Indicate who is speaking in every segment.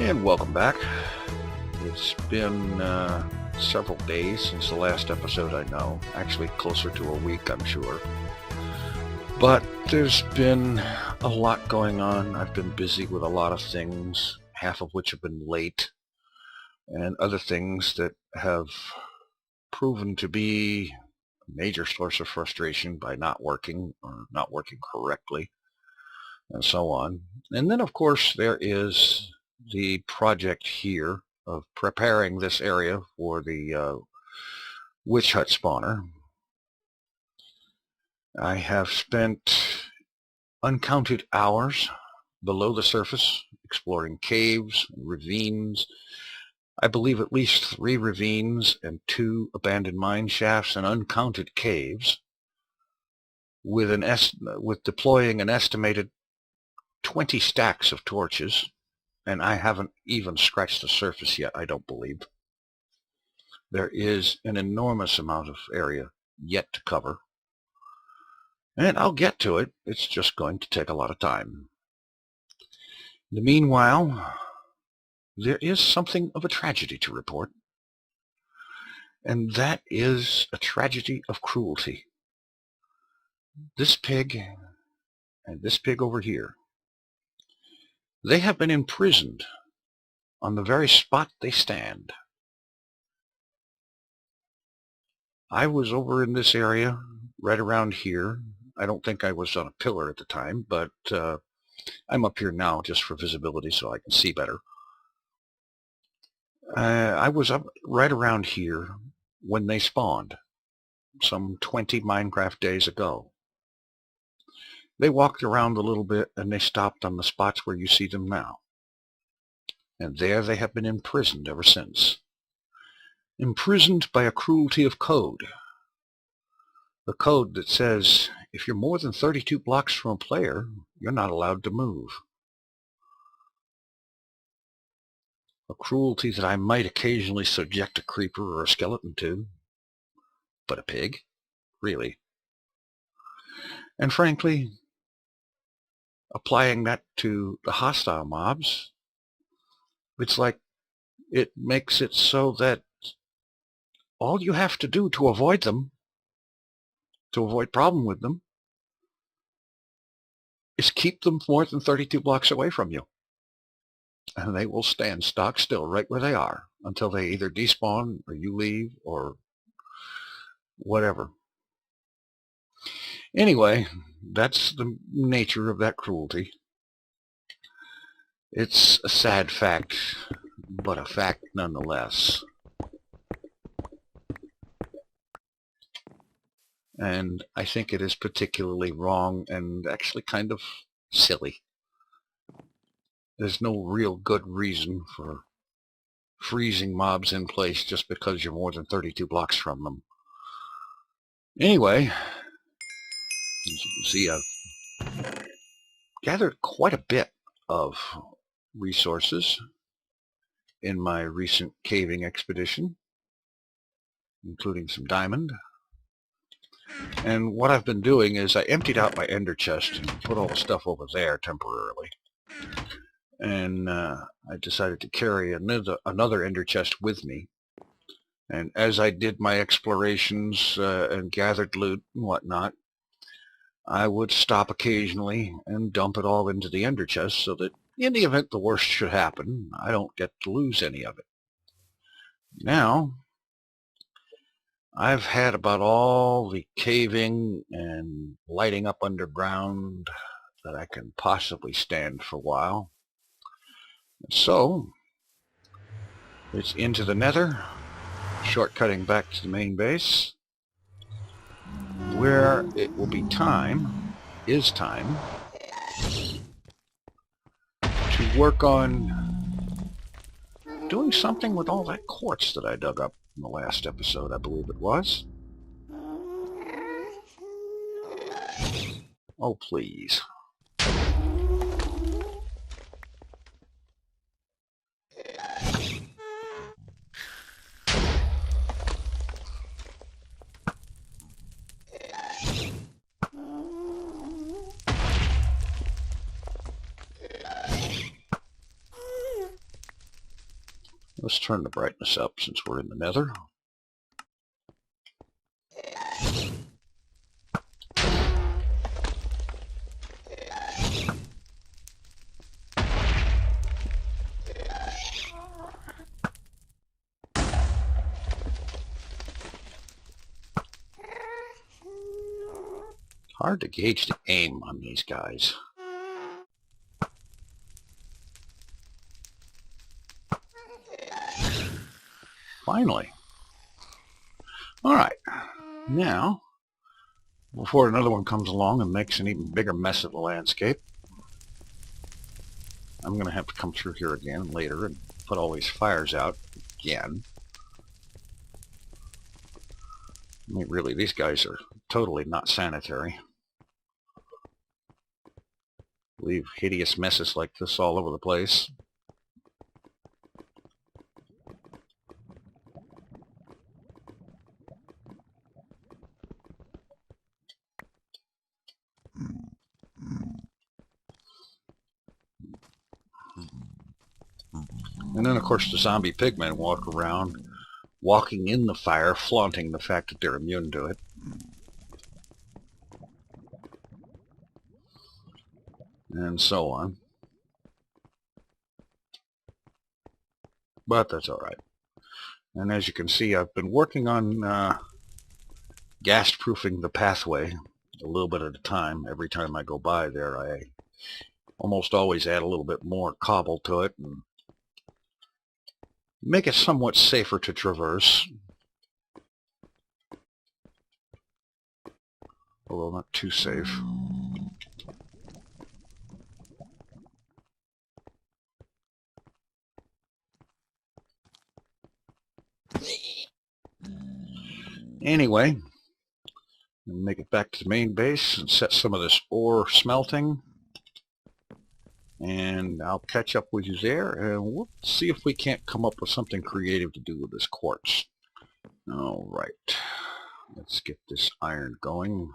Speaker 1: And welcome back. It's been several days since the last episode, I know. Actually, closer to a week, I'm sure. But there's been a lot going on. I've been busy with a lot of things, half of which have been late, and other things that have proven to be a major source of frustration by not working or not working correctly, and so on. And then, of course, there is the project here of preparing this area for the witch hut spawner. I have spent uncounted hours below the surface exploring caves and ravines. I believe at least 3 ravines and 2 abandoned mine shafts and uncounted caves, with deploying an estimated 20 stacks of torches, and I haven't even scratched the surface yet, I don't believe. There is an enormous amount of area yet to cover, and I'll get to it. It's just going to take a lot of time. In the meanwhile, there is something of a tragedy to report, and that is a tragedy of cruelty. This pig and this pig over here, they have been imprisoned on the very spot they stand. I was over in this area, right around here. I don't think I was on a pillar at the time, but I'm up here now just for visibility so I can see better. I was up right around here when they spawned, some 20 Minecraft days ago. They walked around a little bit and they stopped on the spots where you see them now. And there they have been imprisoned ever since. Imprisoned by a cruelty of code. The code that says if you're more than 32 blocks from a player, you're not allowed to move. A cruelty that I might occasionally subject a creeper or a skeleton to. But a pig? Really? And frankly, applying that to the hostile mobs, it's like it makes it so that all you have to do to avoid them, to avoid problem with them, is keep them more than 32 blocks away from you. And they will stand stock still right where they are until they either despawn or you leave or whatever. Anyway, that's the nature of that cruelty. It's a sad fact, but a fact nonetheless. And I think it is particularly wrong and actually kind of silly. There's no real good reason for freezing mobs in place just because you're more than 32 blocks from them. Anyway, as you can see, I've gathered quite a bit of resources in my recent caving expedition, including some diamond. And what I've been doing is I emptied out my ender chest and put all the stuff over there temporarily. And I decided to carry another ender chest with me. And as I did my explorations and gathered loot and whatnot, I would stop occasionally and dump it all into the ender chest so that in the event the worst should happen, I don't get to lose any of it. Now, I've had about all the caving and lighting up underground that I can possibly stand for a while. So, it's into the Nether, shortcutting back to the main base, where it will be is time, to work on doing something with all that quartz that I dug up in the last episode, I believe it was. Oh, please. Let's turn the brightness up since we're in the nether. Hard to gauge the aim on these guys. Finally. Alright. Now, before another one comes along and makes an even bigger mess of the landscape, I'm going to have to come through here again later and put all these fires out again. I mean, really, these guys are totally not sanitary. Leave hideous messes like this all over the place. And then, of course, the zombie pigmen walk around, walking in the fire, flaunting the fact that they're immune to it. And so on. But that's alright. And as you can see, I've been working on gas-proofing the pathway a little bit at a time. Every time I go by there, I almost always add a little bit more cobble to it and make it somewhat safer to traverse. Although not too safe. Anyway, make it back to the main base and set some of this ore smelting. And I'll catch up with you there, and we'll see if we can't come up with something creative to do with this quartz. Alright, let's get this iron going.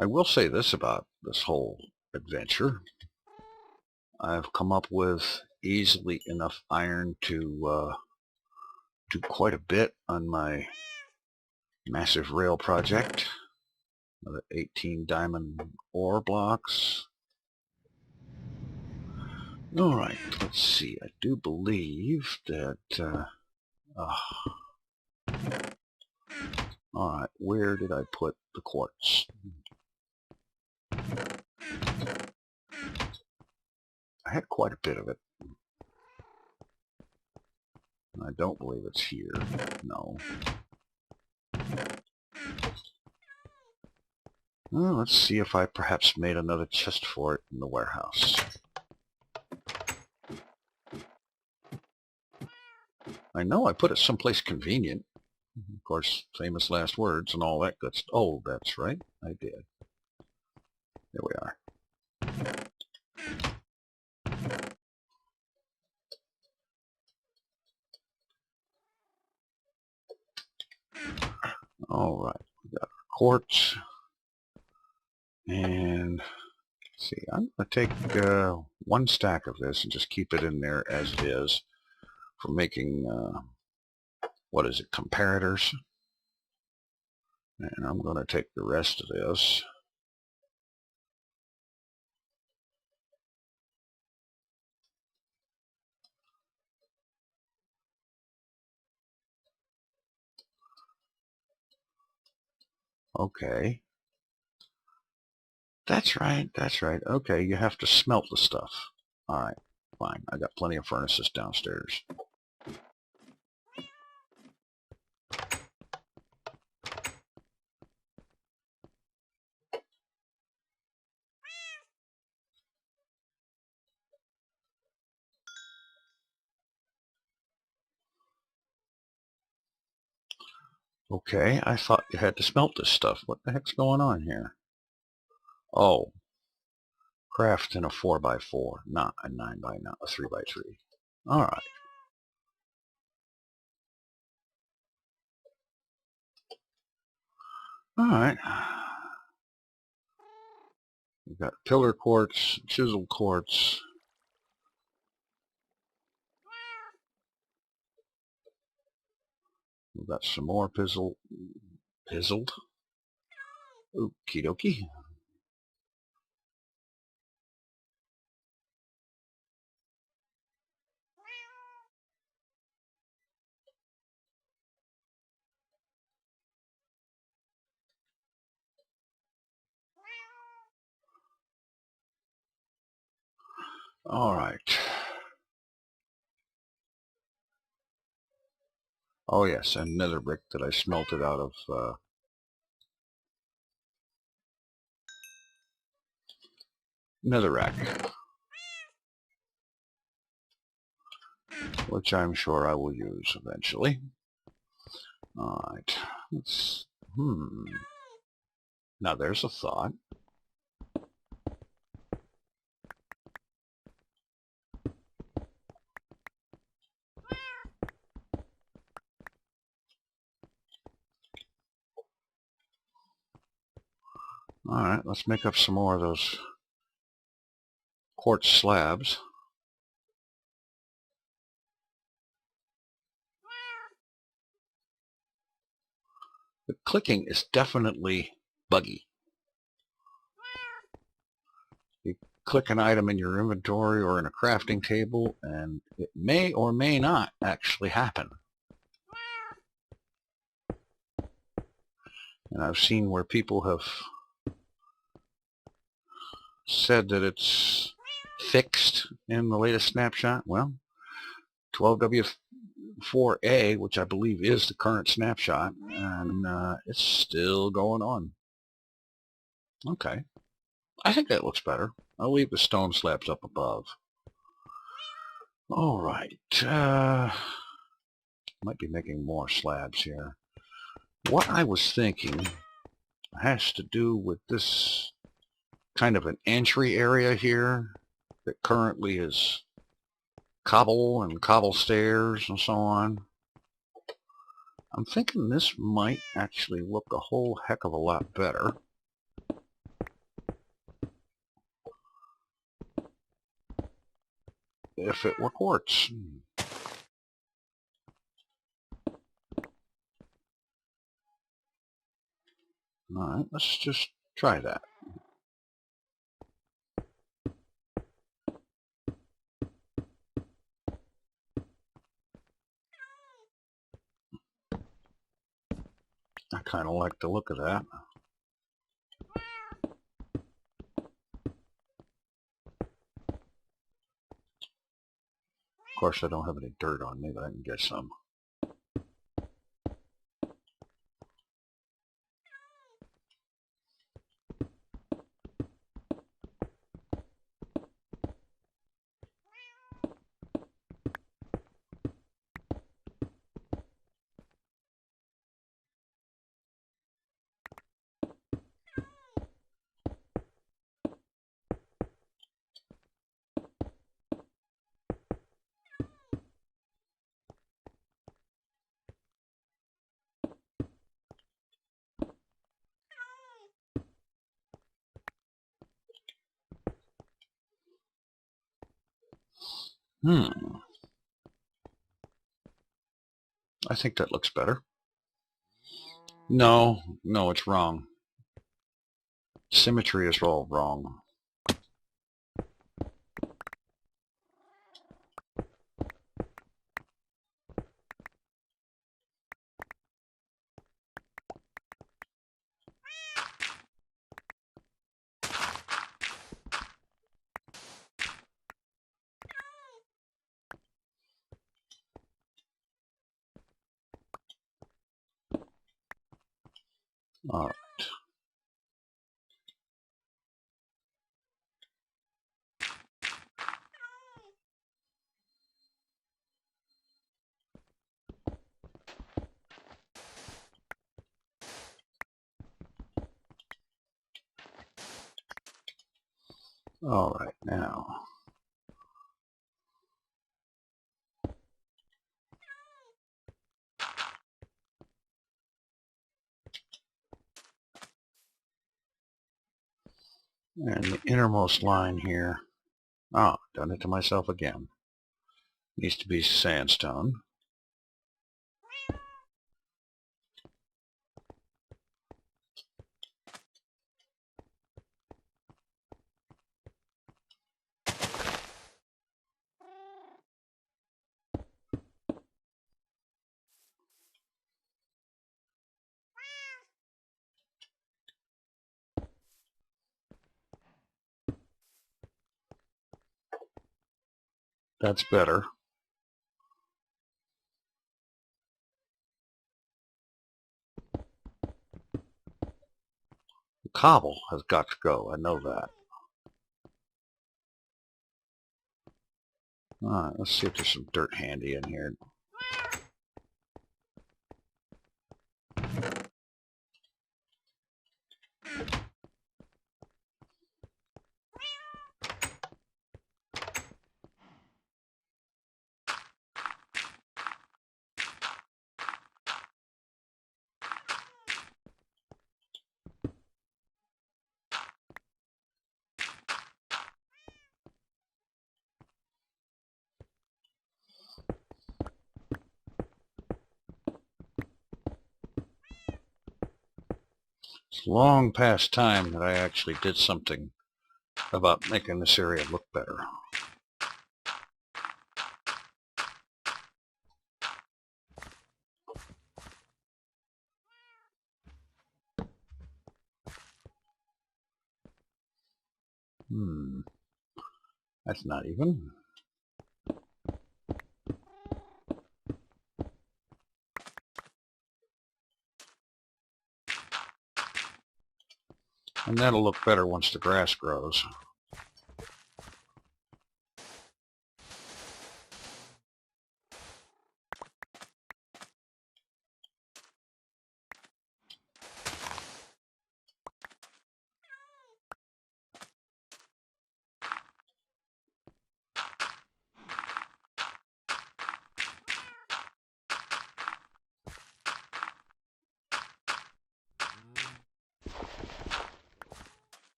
Speaker 1: I will say this about this whole adventure. I've come up with easily enough iron to do quite a bit on my massive rail project. Another 18 diamond ore blocks. Alright, let's see. I do believe that... Alright, where did I put the quartz? I had quite a bit of it. I don't believe it's here. No. Well, let's see if I perhaps made another chest for it in the warehouse. I know I put it someplace convenient. Of course, famous last words and all that good stuff. Oh, that's right. I did. There we are. All right. We got our quartz. And let's see, I'm going to take one stack of this and just keep it in there as it is for making, what is it, comparators. And I'm going to take the rest of this. Okay. That's right, that's right. Okay, you have to smelt the stuff. Alright, fine. I got plenty of furnaces downstairs. Okay, I thought you had to smelt this stuff. What the heck's going on here? Oh, craft in a 4x4, not a 9x9, a 3x3. Alright. Alright. We've got pillar quartz, chisel quartz, We've got some more pizzled. Okie dokie. All right. Oh yes, and nether brick that I smelted out of netherrack, which I'm sure I will use eventually. All right. Let's. Now there's a thought. All right, let's make up some more of those quartz slabs. The clicking is definitely buggy. You click an item in your inventory or in a crafting table, and it may or may not actually happen. And I've seen where people have said that it's fixed in the latest snapshot. Well, 12W4A, which I believe is the current snapshot, and it's still going on. Okay. I think that looks better. I'll leave the stone slabs up above. All right. Might be making more slabs here. What I was thinking has to do with this kind of an entry area here that currently is cobble and cobble stairs and so on. I'm thinking this might actually look a whole heck of a lot better if it were quartz. Alright, let's just try that. I kind of like the look of that. Of course, I don't have any dirt on me, but I can get some. I think that looks better. No, it's wrong. Symmetry is all wrong. All right. All right, now. And the innermost line here. Oh, done it to myself again. Needs to be sandstone. That's better. The cobble has got to go. I know that. Alright, let's see if there's some dirt handy in here. It's long past time that I actually did something about making this area look better. That's not even. And that'll look better once the grass grows.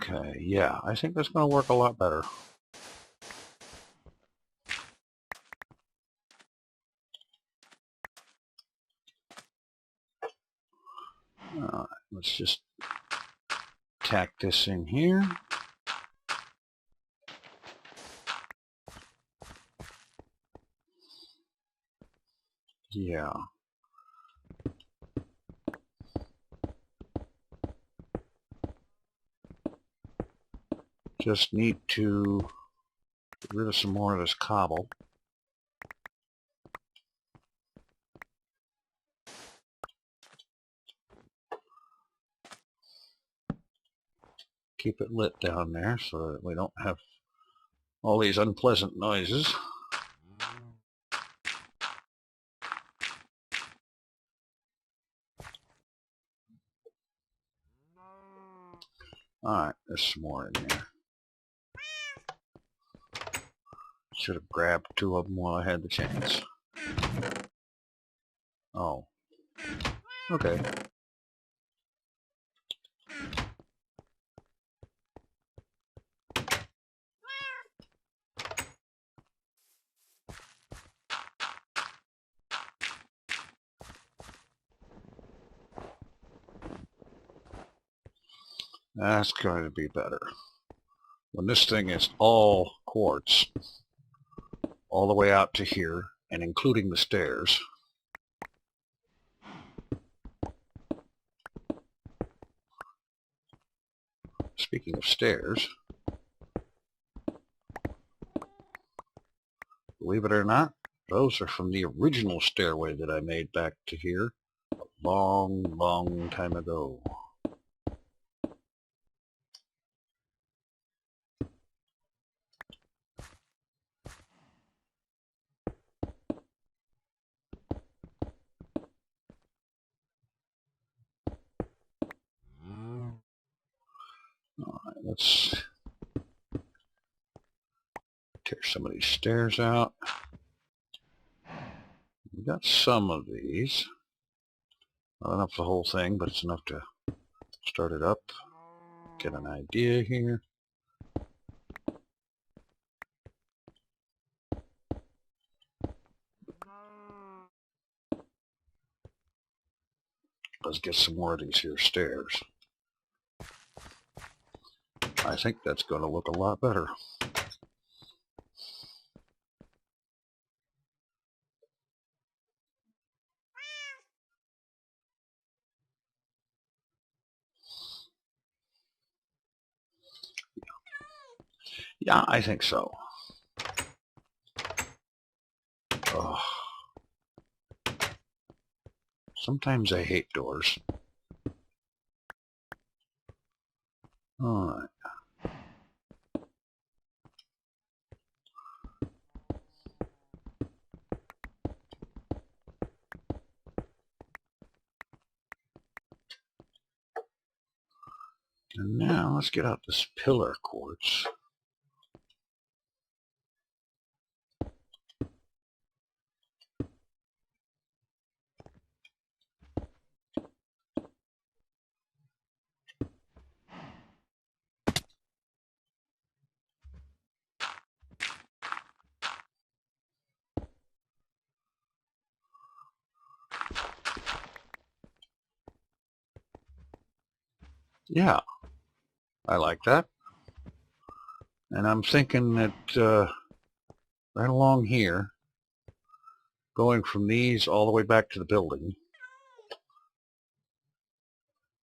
Speaker 1: Okay, yeah, I think that's going to work a lot better. Alright, let's just tack this in here. Yeah. Just need to get rid of some more of this cobble. Keep it lit down there so that we don't have all these unpleasant noises. Alright, there's some more in here. Should have grabbed two of them while I had the chance. Oh. Okay. That's going to be better. When this thing is all quartz, all the way out to here, and including the stairs. Speaking of stairs, believe it or not, those are from the original stairway that I made back to here a long, long time ago. Alright, let's tear some of these stairs out. We got some of these. Not enough the whole thing, but it's enough to start it up. Get an idea here. Let's get some more of these here stairs. I think that's going to look a lot better. Yeah, I think so. Sometimes I hate doors. Alright. And now let's get out this pillar quartz. Yeah, I like that. And I'm thinking that right along here, going from these all the way back to the building,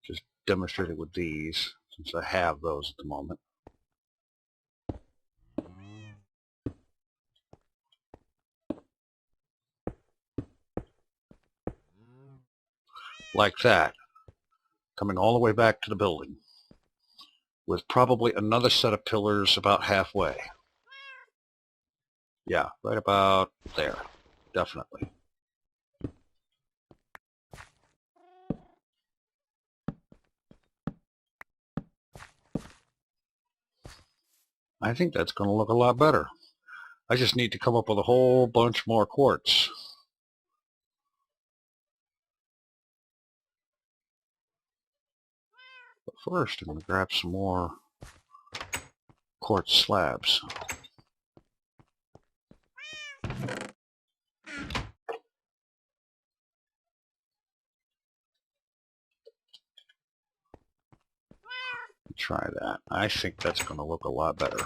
Speaker 1: just demonstrate it with these, since I have those at the moment. Like that, coming all the way back to the building, with probably another set of pillars about halfway. Yeah, right about there, definitely. I think that's going to look a lot better. I just need to come up with a whole bunch more quartz. But first, I'm going to grab some more quartz slabs. Try that. I think that's going to look a lot better.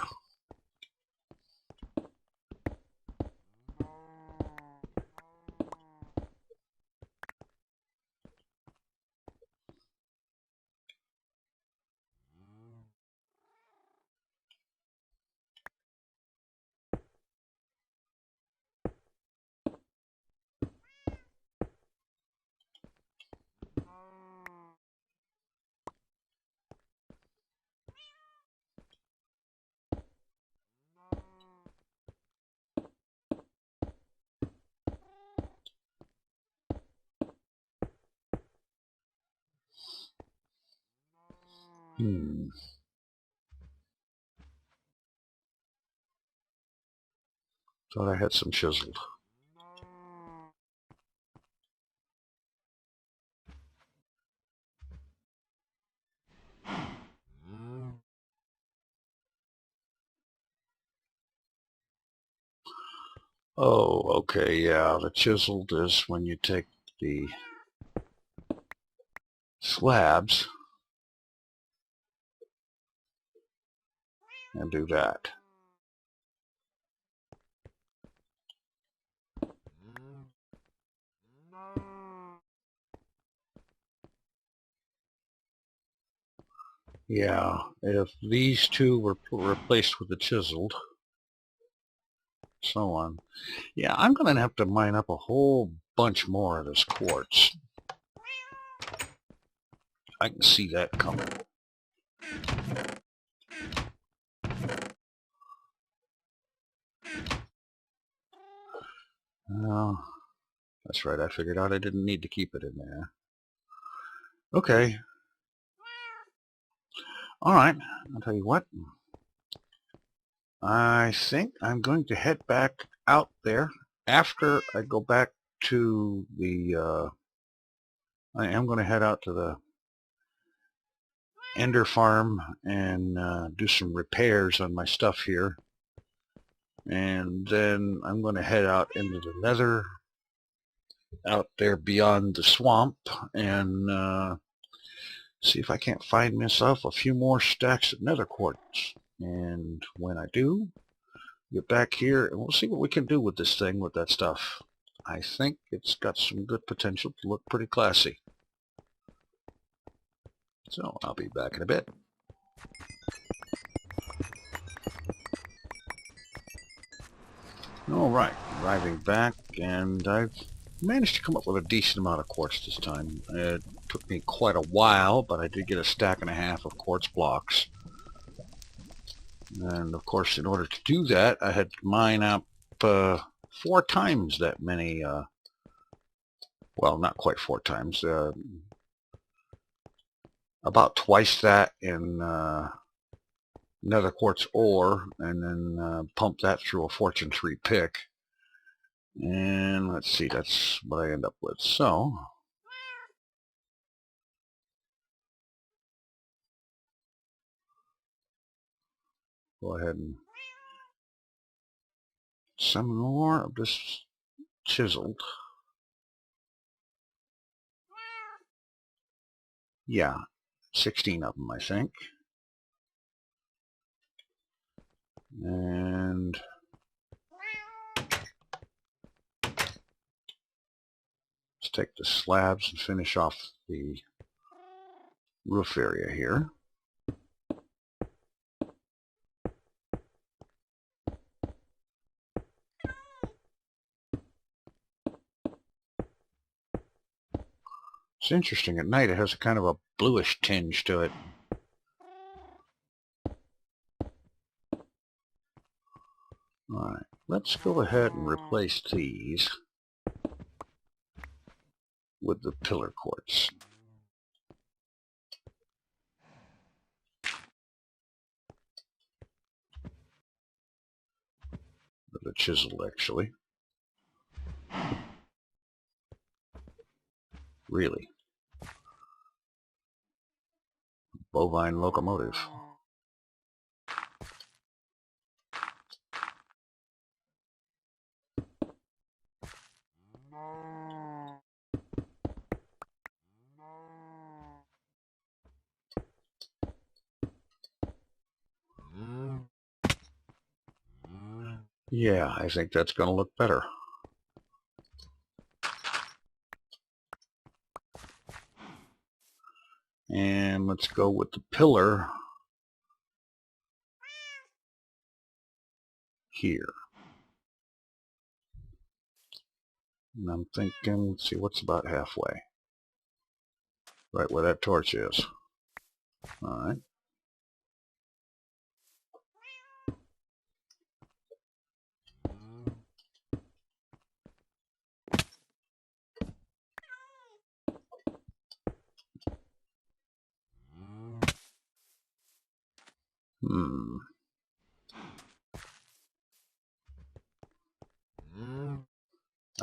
Speaker 1: Thought I had some chiseled. Oh, okay, yeah, the chiseled is when you take the slabs and do that. Yeah, if these two were replaced with the chiseled, so on. Yeah, I'm going to have to mine up a whole bunch more of this quartz. I can see that coming. Oh, that's right, I figured out I didn't need to keep it in there. Okay. Alright, I'll tell you what. I think I'm going to head back out there after I go back to the, I am going to head out to the Ender farm and do some repairs on my stuff here. And then I'm going to head out into the Nether, out there beyond the swamp, and see if I can't find myself a few more stacks of Nether Quartz. And when I do, get back here and we'll see what we can do with this thing, with that stuff. I think it's got some good potential to look pretty classy. So I'll be back in a bit. Alright, arriving back, and I've Managed to come up with a decent amount of quartz this time. It took me quite a while, but I did get a stack and a half of quartz blocks. And of course, in order to do that, I had to mine up 4 times that many, well, not quite 4 times, about twice that in Nether Quartz ore, and then pump that through a Fortune 3 pick. And let's see, that's what I end up with. So, go ahead and some more of this chiseled. Yeah, 16 of them, I think. And let's take the slabs and finish off the roof area here. It's interesting, at night it has a kind of a bluish tinge to it. Alright, let's go ahead and replace these with the pillar quartz. With the chisel, actually. Really. Bovine locomotive. Yeah, I think that's going to look better. And let's go with the pillar here. And I'm thinking, let's see, what's about halfway? Right where that torch is. Alright.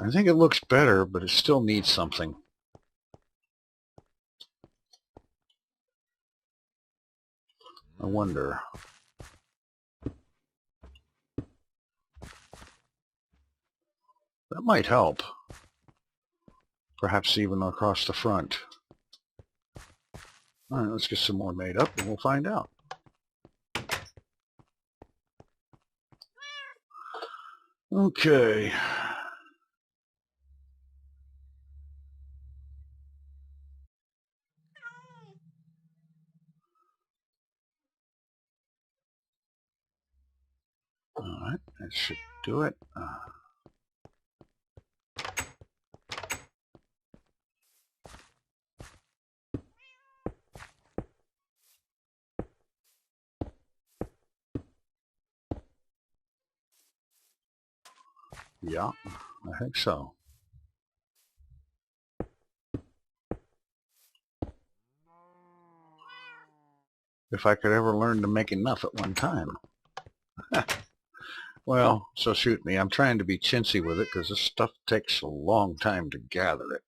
Speaker 1: I think it looks better, but it still needs something. I wonder. That might help. Perhaps even across the front. Alright, let's get some more made up and we'll find out. Okay. Alright, that should do it. Yeah, I think so. If I could ever learn to make enough at one time. Well, so shoot me. I'm trying to be chintzy with it because this stuff takes a long time to gather it.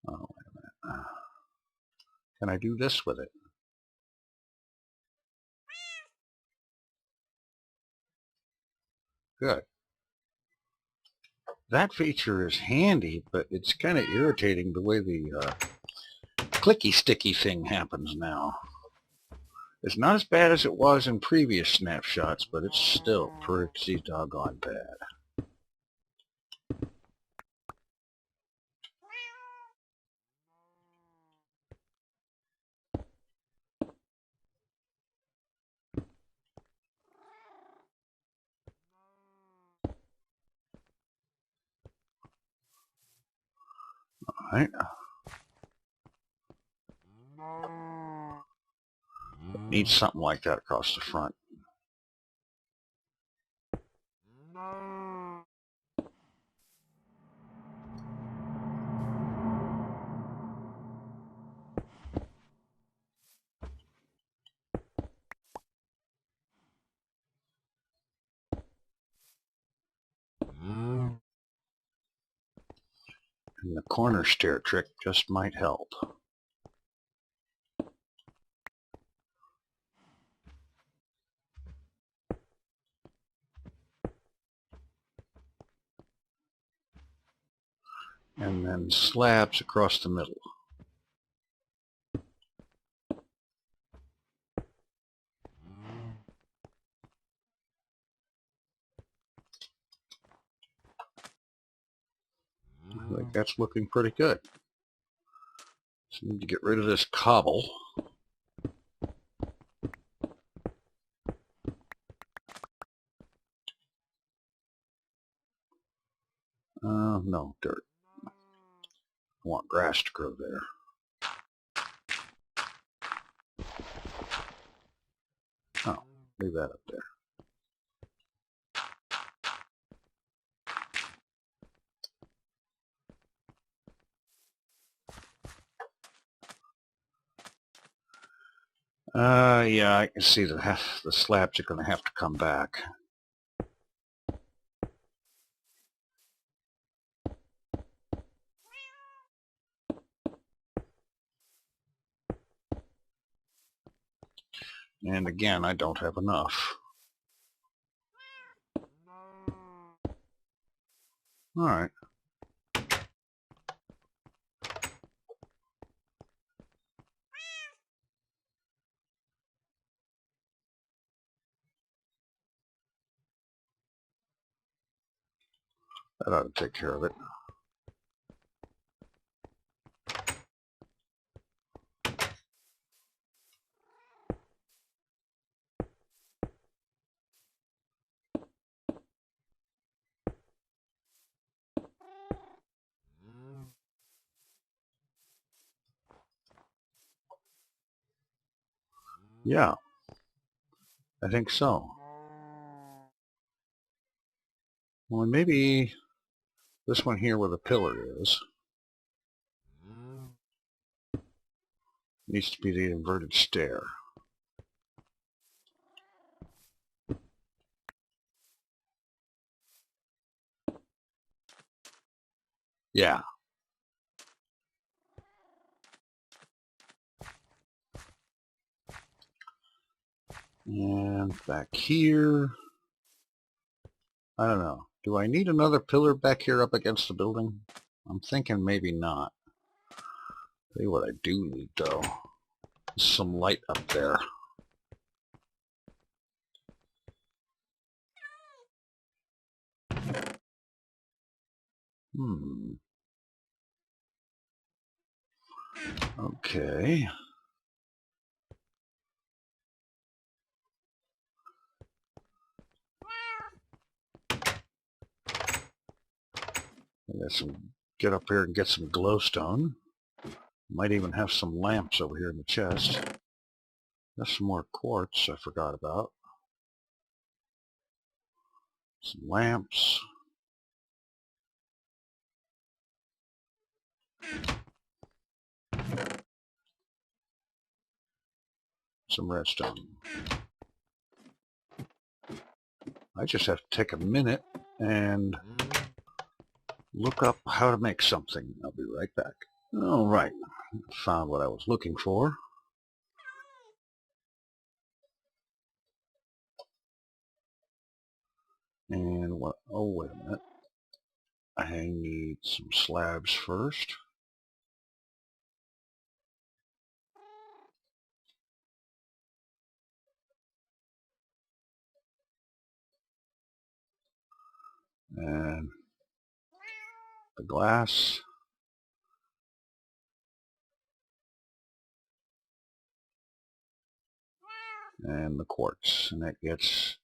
Speaker 1: Oh, wait a minute. Can I do this with it? Good. That feature is handy, but it's kind of irritating the way the clicky sticky thing happens now. It's not as bad as it was in previous snapshots, but it's still pretty doggone bad. Right. Need something like that across the front. And the corner stair trick just might help. And then slabs across the middle. I think that's looking pretty good. So need to get rid of this cobble. No, dirt. I want grass to grow there. Oh, leave that up there. Yeah, I can see that the slabs are going to have to come back. And again, I don't have enough. All right. That ought to take care of it. Yeah, I think so. Well, maybe this one here where the pillar is needs to be the inverted stair. Yeah. And back here, I don't know. Do I need another pillar back here up against the building? I'm thinking maybe not. Tell you what I do need though. Some light up there. Okay. I got some, get up here and get some glowstone. Might even have some lamps over here in the chest. There's some more quartz I forgot about. Some lamps. Some redstone. I just have to take a minute and look up how to make something. I'll be right back. All right. Found what I was looking for. And what? Oh, wait a minute. I need some slabs first. And the glass. And the quartz. And that gets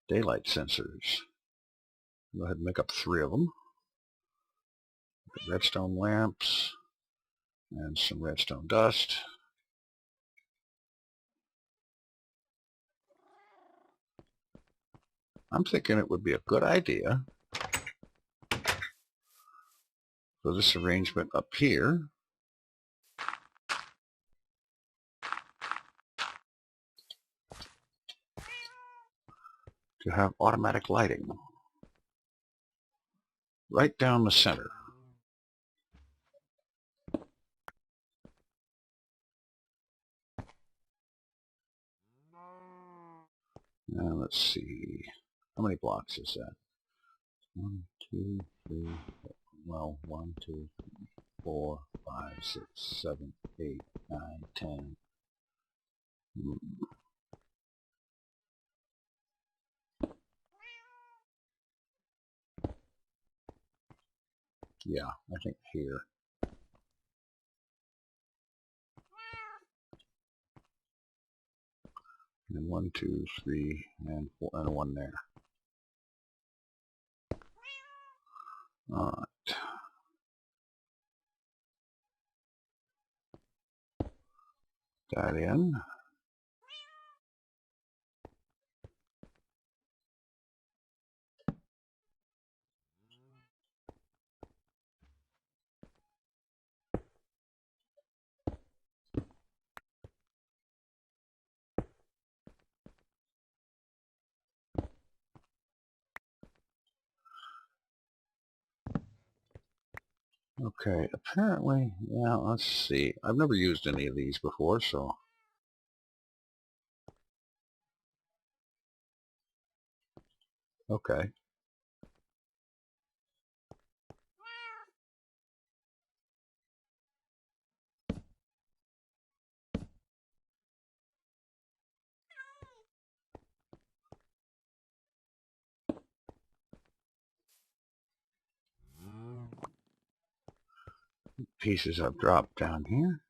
Speaker 1: daylight sensors. Go ahead and make up 3 of them. The redstone lamps. and some redstone dust. I'm thinking it would be a good idea for this arrangement up here to have automatic lighting right down the center. Now let's see, how many blocks is that? 1, 2, 3, well, 1, 2, 3, 4, 5, 6, 7, 8, 9, 10. Yeah, I think here. And 1, 2, 3, and 4, and 1 there. Alright. That in. Okay, apparently, yeah, let's see. I've never used any of these before, so... Okay. Pieces I've dropped down here.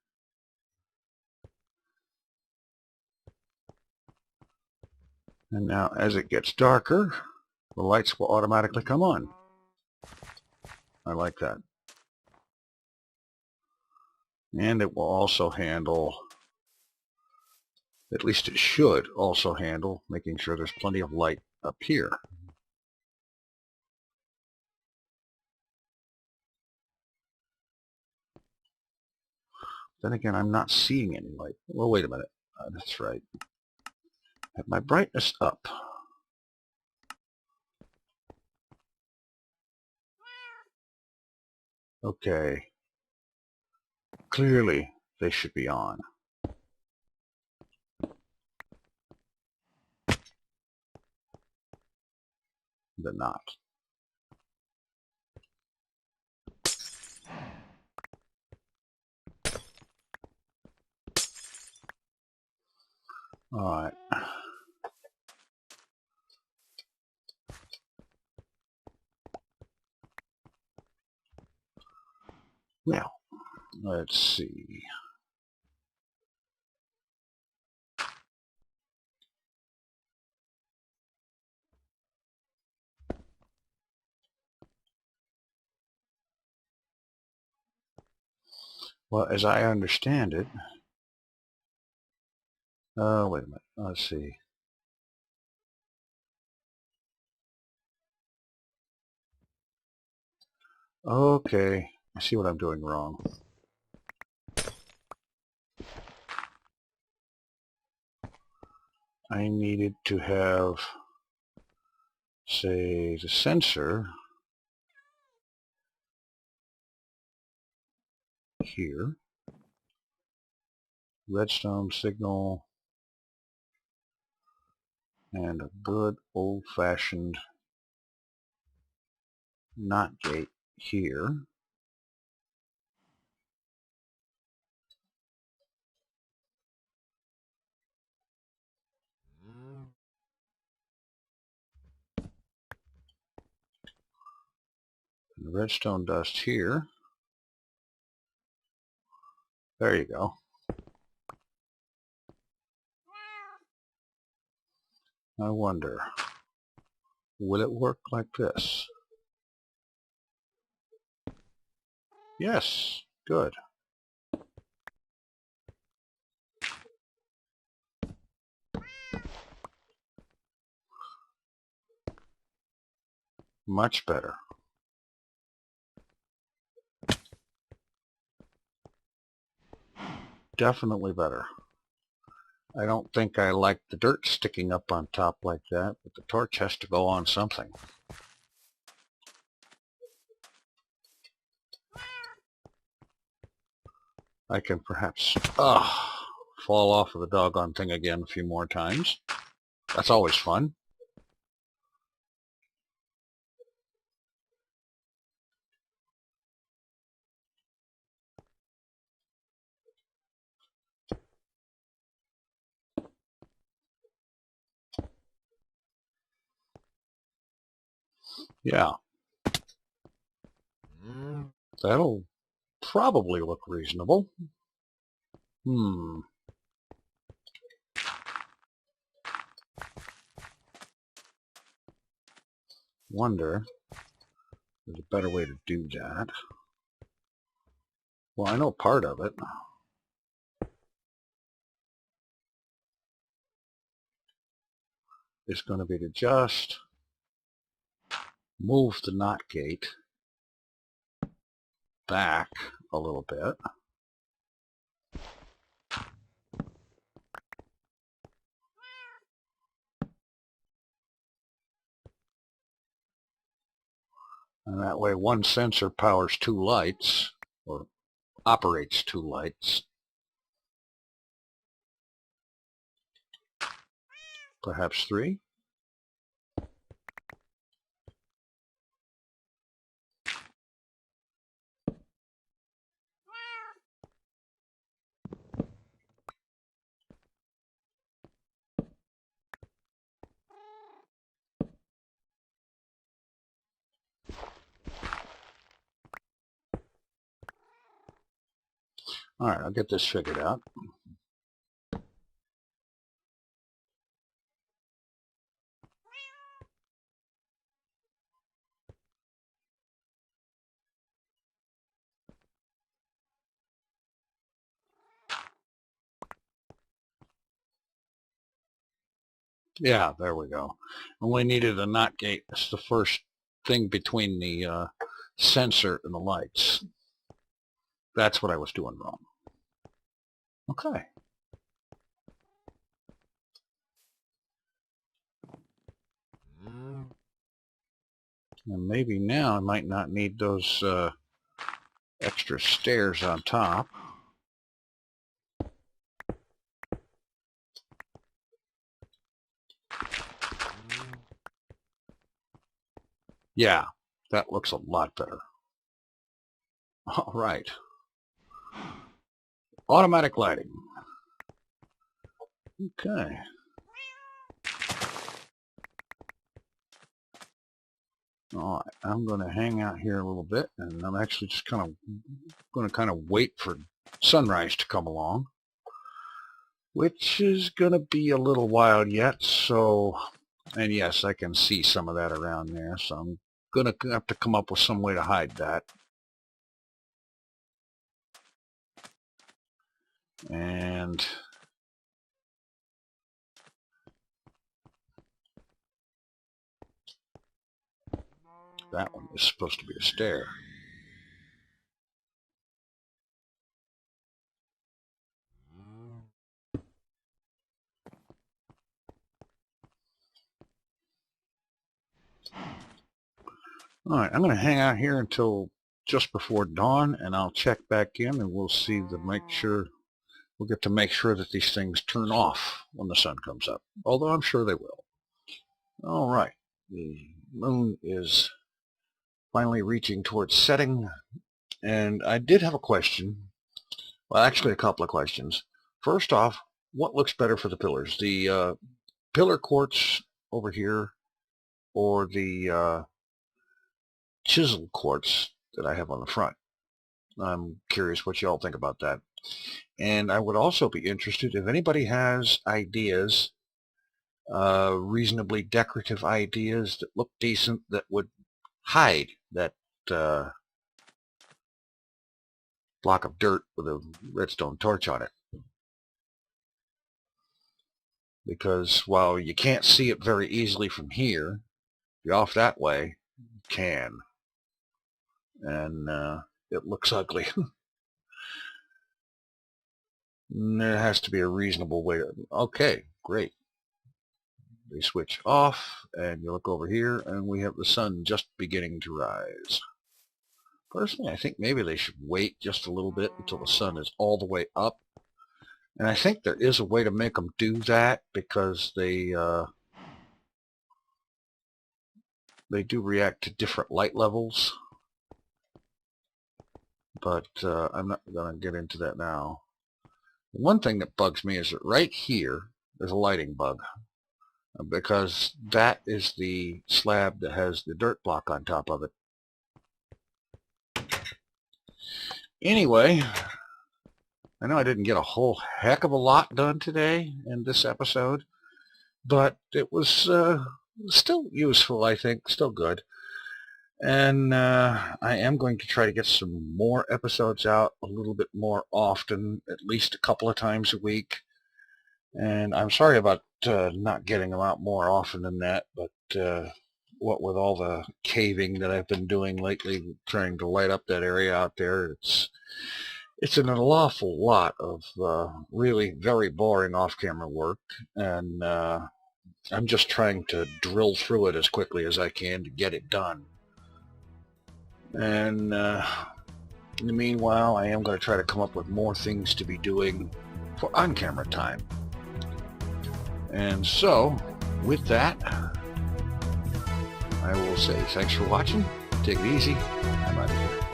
Speaker 1: And now, as it gets darker, the lights will automatically come on. I like that. And it will also handle, at least it should also handle, making sure there's plenty of light up here. Then again, I'm not seeing any light. Well, wait a minute. That's right. Have my brightness up. Okay. Clearly, they should be on. They're not. All right. Well, let's see. Well, as I understand it, wait a minute. Let's see. Okay, I see what I'm doing wrong. I needed to have, say, the sensor here, redstone signal, and a good old-fashioned NOT gate here. And the redstone dust here. There you go. I wonder, will it work like this? Yes, good. Much better. Definitely better. I don't think I like the dirt sticking up on top like that, but the torch has to go on something. I can perhaps fall off of the doggone thing again a few more times. That's always fun. Yeah, that'll probably look reasonable. Wonder if there's a better way to do that. Well, I know part of it. Is going to be to just move the knot gate back a little bit. And that way one sensor powers two lights, or operates two lights. Perhaps three. All right, I'll get this figured out. Yeah, there we go. Only needed a knot gate. That's the first thing between the sensor and the lights. That's what I was doing wrong. Okay. And maybe now I might not need those extra stairs on top. Yeah, that looks a lot better. All right. Automatic lighting. Okay. All right, I'm going to hang out here a little bit, and I'm actually just going to wait for sunrise to come along, which is going to be a little while yet. So, and yes, I can see some of that around there, so I'm going to have to come up with some way to hide that. And that one is supposed to be a stair. All right, I'm going to hang out here until just before dawn, and I'll check back in, and we'll see to make sure, we'll get to make sure that these things turn off when the sun comes up, although I'm sure they will. All right, the moon is finally reaching towards setting, and I did have a question. Well, actually a couple of questions. First off, what looks better for the pillars? The pillar quartz over here, or the chisel quartz that I have on the front? I'm curious what you all think about that. And I would also be interested if anybody has ideas, reasonably decorative ideas that look decent, that would hide that block of dirt with a redstone torch on it. Because while you can't see it very easily from here, you're off that way, can. And it looks ugly. There has to be a reasonable way to... Okay, great. They switch off, and you look over here, and we have the sun just beginning to rise. Personally, I think maybe they should wait just a little bit until the sun is all the way up. And I think there is a way to make them do that, because they do react to different light levels. But I'm not going to get into that now. One thing that bugs me is that right here there's a lighting bug, because that is the slab that has the dirt block on top of it. Anyway, I know I didn't get a whole heck of a lot done today in this episode, but it was still useful, I think, still good. And I am going to try to get some more episodes out a little bit more often, at least a couple of times a week. And I'm sorry about not getting them out more often than that, but what with all the caving that I've been doing lately, trying to light up that area out there, it's an awful lot of really very boring off-camera work, and I'm just trying to drill through it as quickly as I can to get it done. And in the meanwhile, I am going to try to come up with more things to be doing for on-camera time. And so, with that, I will say thanks for watching. Take it easy. I'm out of here.